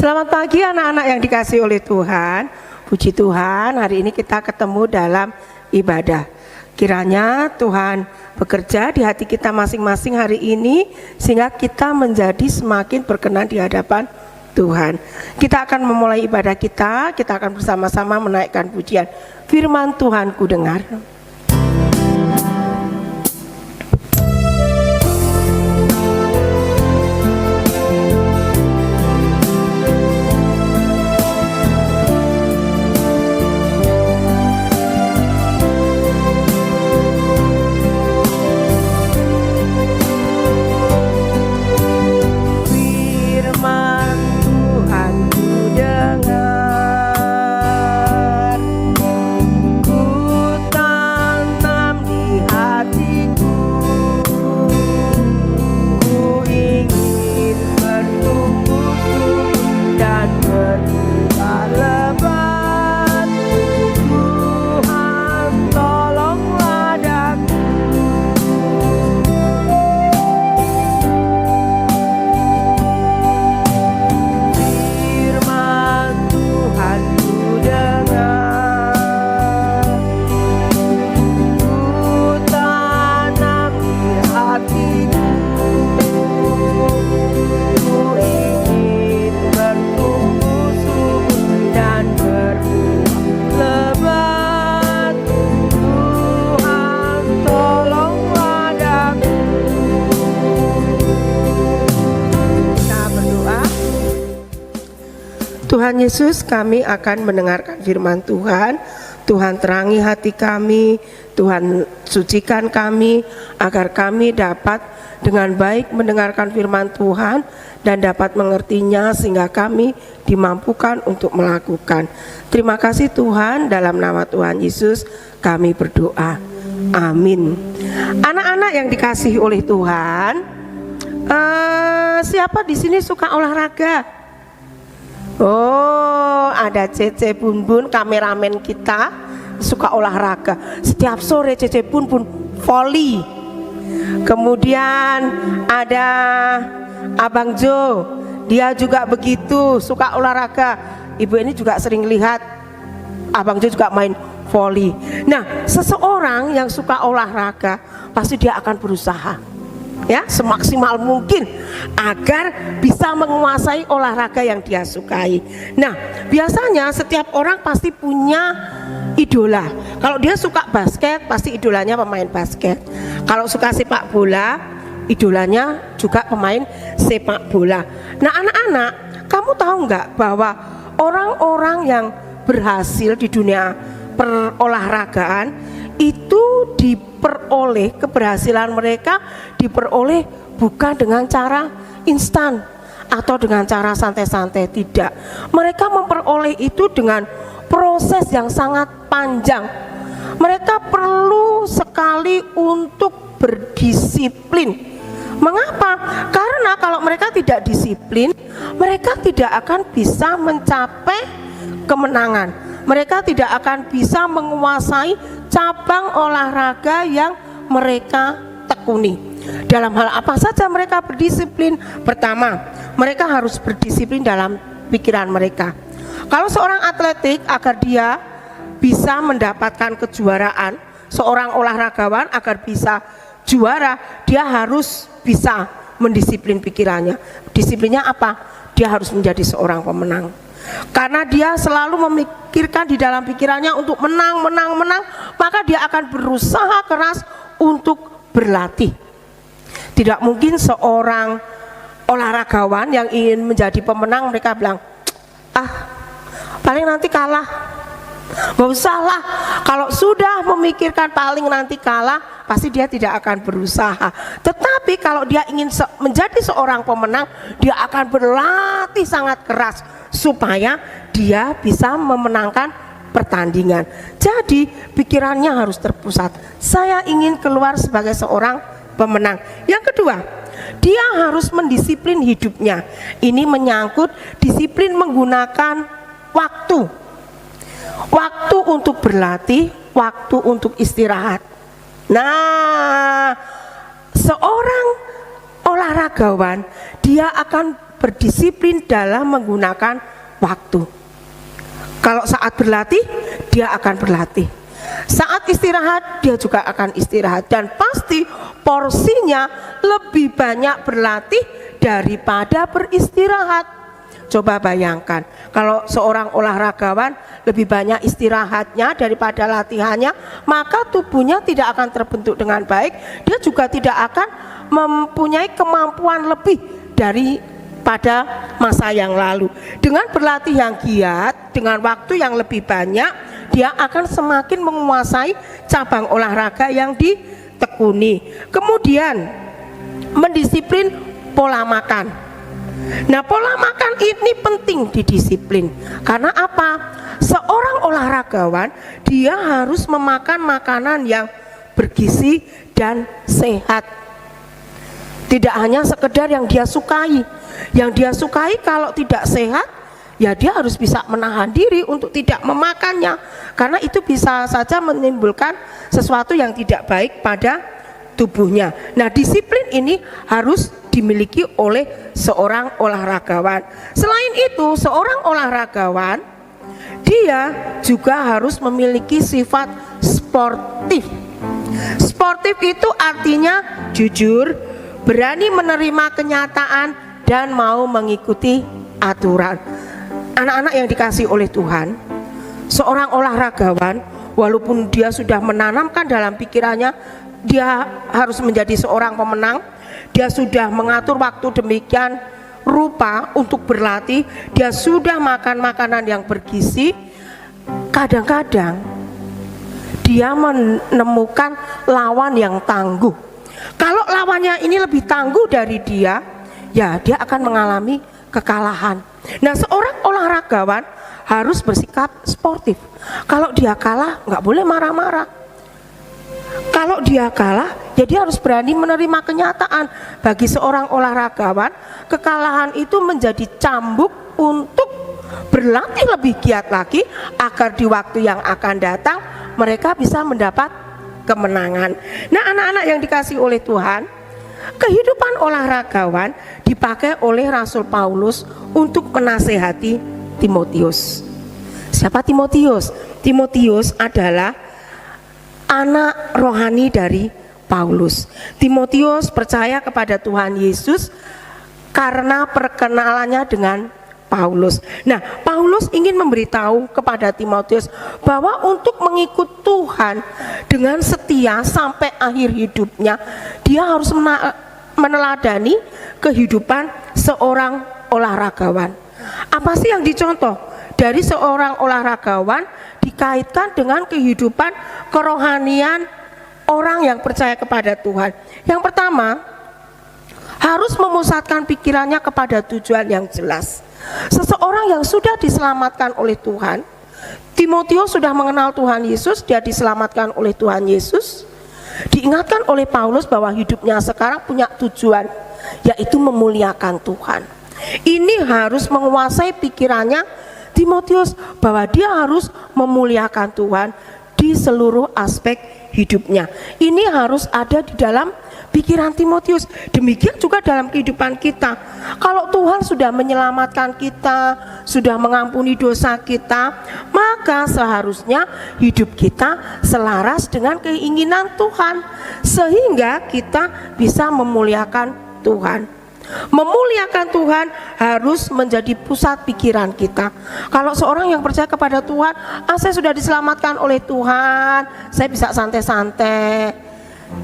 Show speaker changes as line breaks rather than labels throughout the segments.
Selamat pagi anak-anak yang dikasihi oleh Tuhan. Puji Tuhan, hari ini kita ketemu dalam ibadah. Kiranya Tuhan bekerja di hati kita masing-masing hari ini, sehingga kita menjadi semakin berkenan di hadapan Tuhan. Kita akan memulai ibadah kita akan bersama-sama menaikkan pujian. Firman Tuhan ku dengar. Tuhan Yesus, kami akan mendengarkan firman Tuhan. Tuhan terangi hati kami, Tuhan sucikan kami, agar kami dapat dengan baik mendengarkan firman Tuhan dan dapat mengertinya, sehingga kami dimampukan untuk melakukan. Terima kasih Tuhan, dalam nama Tuhan Yesus kami berdoa. Amin. Anak-anak yang dikasihi oleh Tuhan, siapa di sini suka olahraga? Oh, ada Cece Bun, kameramen kita suka olahraga. Setiap sore Cece Bun volley. Kemudian ada Abang Jo, dia juga begitu suka olahraga. Ibu ini juga sering lihat Abang Jo juga main volley. Nah, seseorang yang suka olahraga pasti dia akan berusaha, ya, semaksimal mungkin agar bisa menguasai olahraga yang dia sukai. Nah, biasanya setiap orang pasti punya idola. Kalau dia suka basket, pasti idolanya pemain basket. Kalau suka sepak bola, idolanya juga pemain sepak bola. Nah, anak-anak, kamu tahu nggak bahwa orang-orang yang berhasil di dunia perolahragaan itu diperoleh, keberhasilan mereka diperoleh bukan dengan cara instan atau dengan cara santai-santai, tidak. Mereka memperoleh itu dengan proses yang sangat panjang. Mereka perlu sekali untuk berdisiplin. Mengapa? Karena kalau mereka tidak disiplin, mereka tidak akan bisa mencapai kemenangan. Mereka tidak akan bisa menguasai cabang olahraga yang mereka tekuni. Dalam hal apa saja mereka berdisiplin? Pertama, mereka harus berdisiplin dalam pikiran mereka. Kalau seorang atletik, agar dia bisa mendapatkan kejuaraan, seorang olahragawan agar bisa juara, dia harus bisa mendisiplin pikirannya. Disiplinnya apa? Dia harus menjadi seorang pemenang. Karena dia selalu memikirkan di dalam pikirannya untuk menang, maka dia akan berusaha keras untuk berlatih. Tidak mungkin seorang olahragawan yang ingin menjadi pemenang mereka bilang, paling nanti kalah, gak usah lah. Kalau sudah memikirkan paling nanti kalah, pasti dia tidak akan berusaha. Tetapi kalau dia ingin menjadi seorang pemenang, dia akan berlatih sangat keras supaya dia bisa memenangkan pertandingan. Jadi pikirannya harus terpusat. Saya ingin keluar sebagai seorang pemenang. Yang kedua, dia harus mendisiplin hidupnya. Ini menyangkut disiplin menggunakan waktu. Waktu untuk berlatih, waktu untuk istirahat. Nah, seorang olahragawan dia akan berdisiplin dalam menggunakan waktu. Kalau saat berlatih, dia akan berlatih. Saat istirahat, dia juga akan istirahat. Dan pasti porsinya lebih banyak berlatih daripada beristirahat. Coba bayangkan, kalau seorang olahragawan lebih banyak istirahatnya daripada latihannya, maka tubuhnya tidak akan terbentuk dengan baik. Dia juga tidak akan mempunyai kemampuan lebih daripada masa yang lalu. Dengan berlatih yang giat, dengan waktu yang lebih banyak, dia akan semakin menguasai cabang olahraga yang ditekuni. Kemudian mendisiplin pola makan. Nah, pola makan ini penting didisiplin. Karena apa? Seorang olahragawan dia harus memakan makanan yang bergizi dan sehat. Tidak hanya sekedar yang dia sukai. Yang dia sukai kalau tidak sehat, ya dia harus bisa menahan diri untuk tidak memakannya. Karena itu bisa saja menimbulkan sesuatu yang tidak baik pada tubuhnya. Nah, disiplin ini harus dimiliki oleh seorang olahragawan. Selain itu, seorang olahragawan dia juga harus memiliki sifat sportif. Sportif itu artinya jujur, berani menerima kenyataan, dan mau mengikuti aturan. Anak-anak yang dikasihi oleh Tuhan, seorang olahragawan walaupun dia sudah menanamkan dalam pikirannya dia harus menjadi seorang pemenang, dia sudah mengatur waktu demikian rupa untuk berlatih, dia sudah makan makanan yang bergizi. Kadang-kadang dia menemukan lawan yang tangguh. Kalau lawannya ini lebih tangguh dari dia, ya dia akan mengalami kekalahan. Nah, seorang olahragawan harus bersikap sportif. Kalau dia kalah nggak boleh marah-marah. Kalau dia kalah, ya dia harus berani menerima kenyataan. Bagi seorang olahragawan, kekalahan itu menjadi cambuk untuk berlatih lebih giat lagi agar di waktu yang akan datang mereka bisa mendapat kemenangan. Nah, anak-anak yang dikasihi oleh Tuhan, kehidupan olahragawan dipakai oleh Rasul Paulus untuk menasehati Timotius. Siapa Timotius? Timotius adalah anak rohani dari Paulus. Timotius percaya kepada Tuhan Yesus karena perkenalannya dengan Paulus. Nah, Paulus ingin memberitahu kepada Timotius bahwa untuk mengikut Tuhan dengan setia sampai akhir hidupnya, dia harus meneladani kehidupan seorang olahragawan. Apa sih yang dicontoh dari seorang olahragawan dikaitkan dengan kehidupan kerohanian orang yang percaya kepada Tuhan? Yang pertama, harus memusatkan pikirannya kepada tujuan yang jelas. Seseorang yang sudah diselamatkan oleh Tuhan, Timotius sudah mengenal Tuhan Yesus, dia diselamatkan oleh Tuhan Yesus, diingatkan oleh Paulus bahwa hidupnya sekarang punya tujuan, yaitu memuliakan Tuhan. Ini harus menguasai pikirannya Timotius bahwa dia harus memuliakan Tuhan di seluruh aspek hidupnya. Ini harus ada di dalam pikiran Timotius. Demikian juga dalam kehidupan kita. Kalau Tuhan sudah menyelamatkan kita, sudah mengampuni dosa kita, maka seharusnya hidup kita selaras dengan keinginan Tuhan, sehingga kita bisa memuliakan Tuhan. Memuliakan Tuhan harus menjadi pusat pikiran kita. Kalau seorang yang percaya kepada Tuhan, saya sudah diselamatkan oleh Tuhan, saya bisa santai-santai,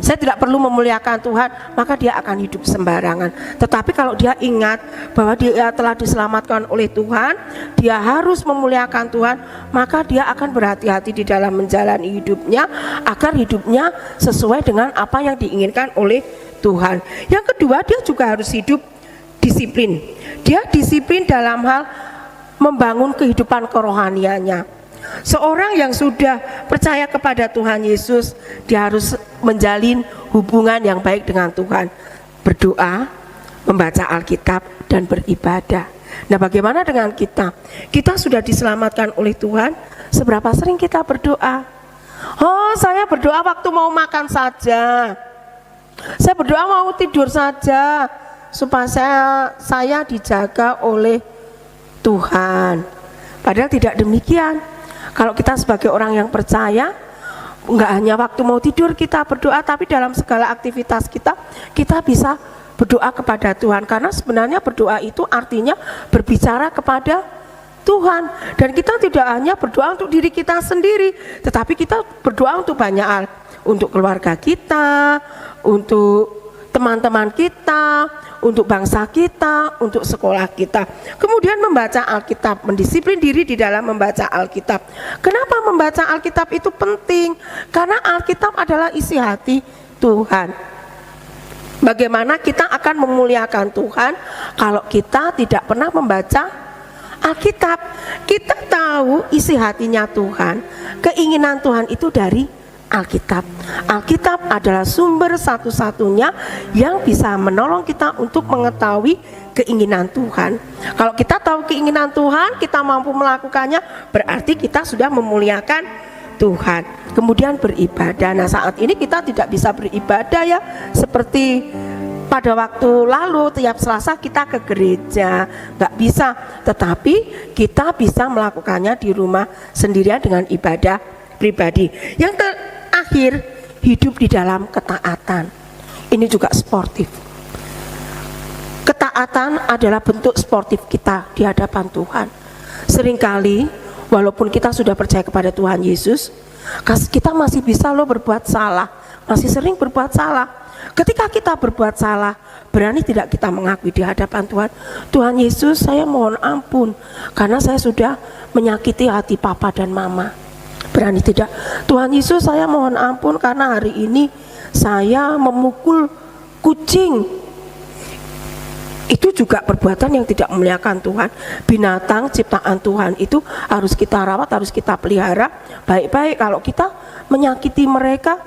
saya tidak perlu memuliakan Tuhan, maka dia akan hidup sembarangan. Tetapi kalau dia ingat bahwa dia telah diselamatkan oleh Tuhan, dia harus memuliakan Tuhan, maka dia akan berhati-hati di dalam menjalani hidupnya agar hidupnya sesuai dengan apa yang diinginkan oleh Tuhan. Yang kedua, dia juga harus hidup disiplin. Dia disiplin dalam hal membangun kehidupan kerohaniannya. Seorang yang sudah percaya kepada Tuhan Yesus, dia harus menjalin hubungan yang baik dengan Tuhan, berdoa, membaca Alkitab, dan beribadah. Nah, bagaimana dengan kita? Kita sudah diselamatkan oleh Tuhan, seberapa sering kita berdoa? Oh, saya berdoa waktu mau makan saja, saya berdoa mau tidur saja, supaya saya dijaga oleh Tuhan. Padahal tidak demikian. Kalau kita sebagai orang yang percaya, enggak hanya waktu mau tidur kita berdoa, tapi dalam segala aktivitas kita bisa berdoa kepada Tuhan. Karena sebenarnya berdoa itu artinya berbicara kepada Tuhan. Dan kita tidak hanya berdoa untuk diri kita sendiri, tetapi kita berdoa untuk banyak hal. Untuk keluarga kita, untuk teman-teman kita, untuk bangsa kita, untuk sekolah kita. Kemudian membaca Alkitab, mendisiplin diri di dalam membaca Alkitab. Kenapa membaca Alkitab itu penting? Karena Alkitab adalah isi hati Tuhan. Bagaimana kita akan memuliakan Tuhan kalau kita tidak pernah membaca Alkitab? Kita tahu isi hatinya Tuhan, keinginan Tuhan itu dari Alkitab. Alkitab adalah sumber satu-satunya yang bisa menolong kita untuk mengetahui keinginan Tuhan. Kalau kita tahu keinginan Tuhan, kita mampu melakukannya, berarti kita sudah memuliakan Tuhan. Kemudian beribadah. Nah, saat ini kita tidak bisa beribadah ya seperti pada waktu lalu tiap Selasa kita ke gereja, nggak bisa. Tetapi kita bisa melakukannya di rumah sendirian dengan ibadah pribadi. Yang terakhir, hidup di dalam ketaatan. Ini juga sportif. Ketaatan adalah bentuk sportif kita di hadapan Tuhan. Seringkali walaupun kita sudah percaya kepada Tuhan Yesus, kita masih bisa berbuat salah, masih sering berbuat salah. Ketika kita berbuat salah, berani tidak kita mengakui di hadapan Tuhan, Tuhan Yesus, saya mohon ampun karena saya sudah menyakiti hati papa dan mama. Berani tidak? Tuhan Yesus, saya mohon ampun karena hari ini saya memukul kucing. Itu juga perbuatan yang tidak memuliakan Tuhan. Binatang ciptaan Tuhan itu harus kita rawat, harus kita pelihara baik-baik. Kalau kita menyakiti mereka,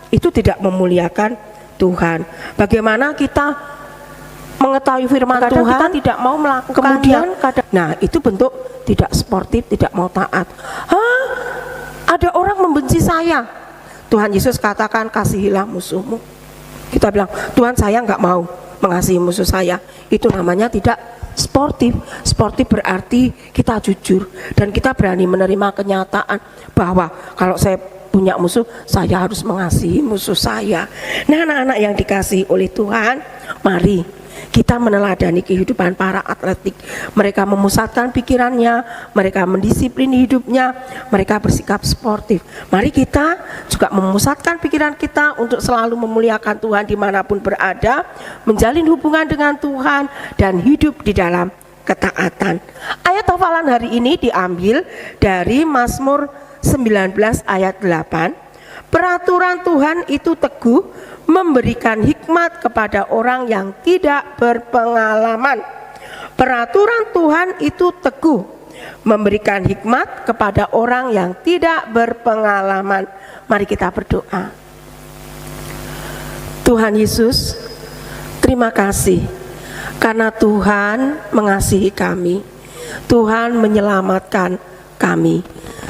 itu tidak memuliakan Tuhan. Bagaimana kita mengetahui firman Tuhan, kita tidak mau melakukannya. Nah, itu bentuk tidak sportif, tidak mau taat. Ada orang membenci saya. Tuhan Yesus katakan, kasihilah musuhmu. Kita bilang, Tuhan, saya nggak mau mengasihi musuh saya. Itu namanya tidak sportif. Sportif berarti kita jujur dan kita berani menerima kenyataan bahwa kalau saya punya musuh, saya harus mengasihi musuh saya. Nah, anak-anak yang dikasihi oleh Tuhan, mari kita meneladani kehidupan para atletik. Mereka memusatkan pikirannya, mereka mendisiplini hidupnya, mereka bersikap sportif. Mari kita juga memusatkan pikiran kita untuk selalu memuliakan Tuhan dimanapun berada, menjalin hubungan dengan Tuhan, dan hidup di dalam ketaatan. Ayat hafalan hari ini diambil dari Mazmur 19 ayat 8. Peraturan Tuhan itu teguh, memberikan hikmat kepada orang yang tidak berpengalaman. Peraturan Tuhan itu teguh, memberikan hikmat kepada orang yang tidak berpengalaman. Mari kita berdoa. Tuhan Yesus, terima kasih karena Tuhan mengasihi kami. Tuhan menyelamatkan kami.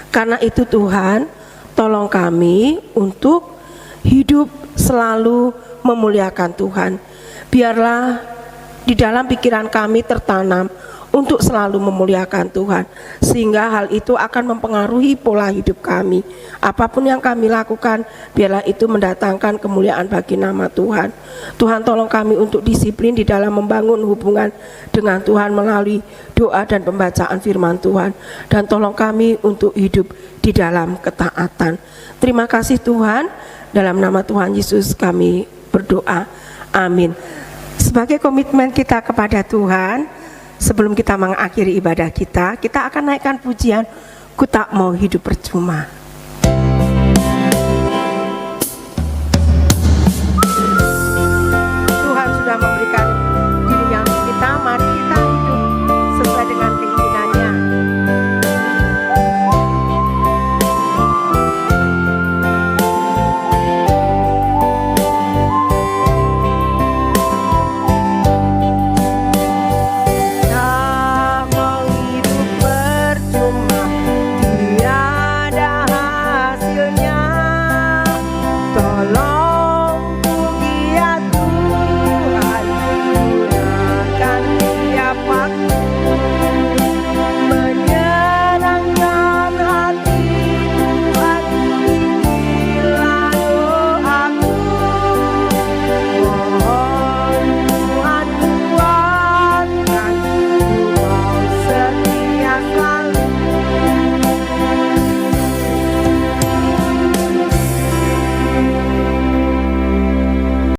Karena itu Tuhan, tolong kami untuk hidup selalu memuliakan Tuhan. Biarlah di dalam pikiran kami tertanam untuk selalu memuliakan Tuhan, sehingga hal itu akan mempengaruhi pola hidup kami. Apapun yang kami lakukan, biarlah itu mendatangkan kemuliaan bagi nama Tuhan. Tuhan, tolong kami untuk disiplin di dalam membangun hubungan dengan Tuhan melalui doa dan pembacaan firman Tuhan, dan tolong kami untuk hidup di dalam ketaatan. Terima kasih Tuhan, dalam nama Tuhan Yesus kami berdoa, amin. Sebagai komitmen kita kepada Tuhan, sebelum kita mengakhiri ibadah kita, kita akan naikkan pujian, Ku Tak Mau Hidup Percuma.